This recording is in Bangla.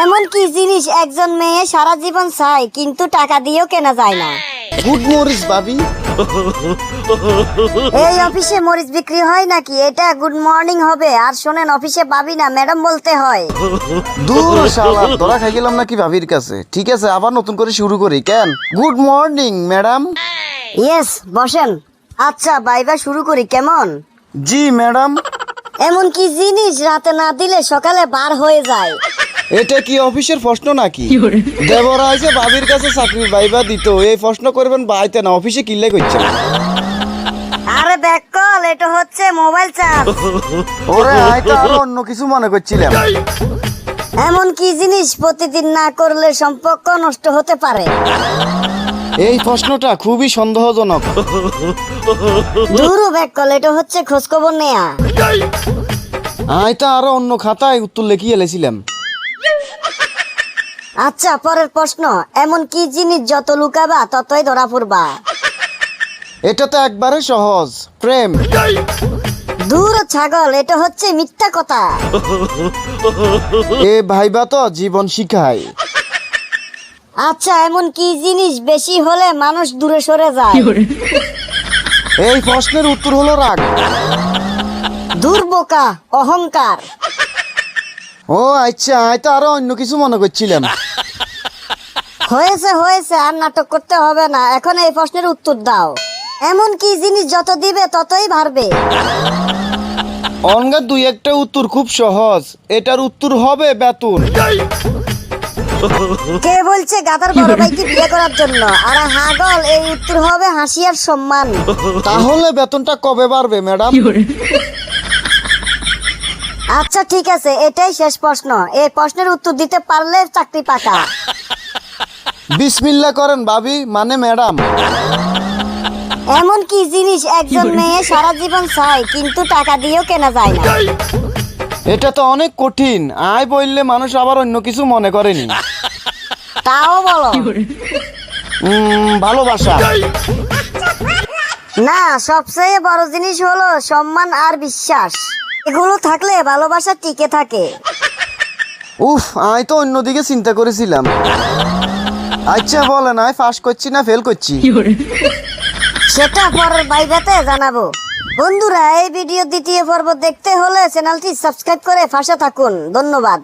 এমন কি জিনিস একজন মেয়ে সারা জীবন চায় কিন্তু টাকা দিয়েও কেনা যায় না? গুড মরিস ভাবি। এই অফিসে মরিচ বিক্রি হয় নাকি? এটা গুড মর্নিং হবে। আর শোনেন, অফিসে ভাবি না ম্যাডাম বলতে হয়। দূর শালা, ধরা খাই গেলাম নাকি ভাবির কাছে। ঠিক আছে, আবার নতুন করে শুরু করি। কেন গুড মর্নিং ম্যাডাম? ইয়েস, বসেন। আচ্ছা ভাইবা শুরু করি, কেমন? জি ম্যাডাম। এমন কি জিনিস রাতে না দিলে সকালে বার হয়ে যায়? এটা কি অফিসের প্রশ্ন নাকি? দেবরা আছে ভাবির কাছে চাকরির ভাইবা দিত, এই প্রশ্ন করবেন বাইতে না, অফিসে কিল্লাই করছেন। আরে ব্যাক কল, এটা হচ্ছে মোবাইল চার্জ। ওরে হয়তো আরো অন্য কিছু মনে করছিলাম। এমন কি জিনিস প্রতিদিন না করলে সম্পর্ক নষ্ট হতে পারে? এই প্রশ্নটা খুবই সন্দেহজনক। দূরও ব্যাক কল, এটা হচ্ছে খোঁজখবর নেয়া। হয়তো আরো অন্য খাতায় উত্তর লিখিয়ে এলেছিলাম। আচ্ছা, পরের প্রশ্ন। এমন কি জিনিস যত লুকাবা ততই ধরা পড়বা? এটা তো একবারে সহজ, প্রেম। দূর ছাগল, এটা হচ্ছে মিথ্যা কথা। এ ভাইবা তো জীবন শিখায়। আচ্ছা, এমন কি জিনিস বেশি হলে মানুষ দূরে সরে যায়? এই প্রশ্নের উত্তর হলো রাগ। দুর্বোকা, অহংকার। ও আচ্ছা, হয়তো আরো অন্য কিছু মনে করছিলাম। হয়েছে হয়েছে, আর নাটক করতে হবে না। এখন এই প্রশ্নের উত্তর দাও। এমন কি জিনিস যত দিবে ততই বাড়বে? অনগা দুই একটা উত্তর খুব সহজ, এটার উত্তর হবে বেতন। কে বলছে গাধার বড় ভাইকে বিয়ে করার জন্য? আর হাগল, এই উত্তর হবে হাসি আর সম্মান। তাহলে বেতনটা কবে বাড়বে ম্যাডাম? আচ্ছা ঠিক আছে, এটাই শেষ প্রশ্ন। এই প্রশ্নের উত্তর দিতে পারলে চাকরি পাকা। বিসমিল্লাহ করেন ভাবি, মানে ম্যাডাম। এমন কি জিনিস একজন মেয়ে সারা জীবন চায় কিন্তু টাকা দিয়েও কেনা যায় না? এটা তো অনেক কঠিন, আয় বললে মানুষ আবার অন্য কিছু মনে করেনি। তাও বলো। ভালোবাসা। না, সবচেয়ে বড় জিনিস হলো সম্মান আর বিশ্বাস। এগুলো থাকলে ভালোবাসা টিকে থাকে। উফ, আয় তো অন্যদিকে চিন্তা করেছিলাম। আচ্ছা বলেন, আয় পাস করছি না ফেল করছি? সেটা পরের ভাইভাতে জানাবো। বন্ধুরা, এই ভিডিও দ্বিতীয় পর্ব দেখতে হলে চ্যানেলটি সাবস্ক্রাইব করে পাশে থাকুন। ধন্যবাদ।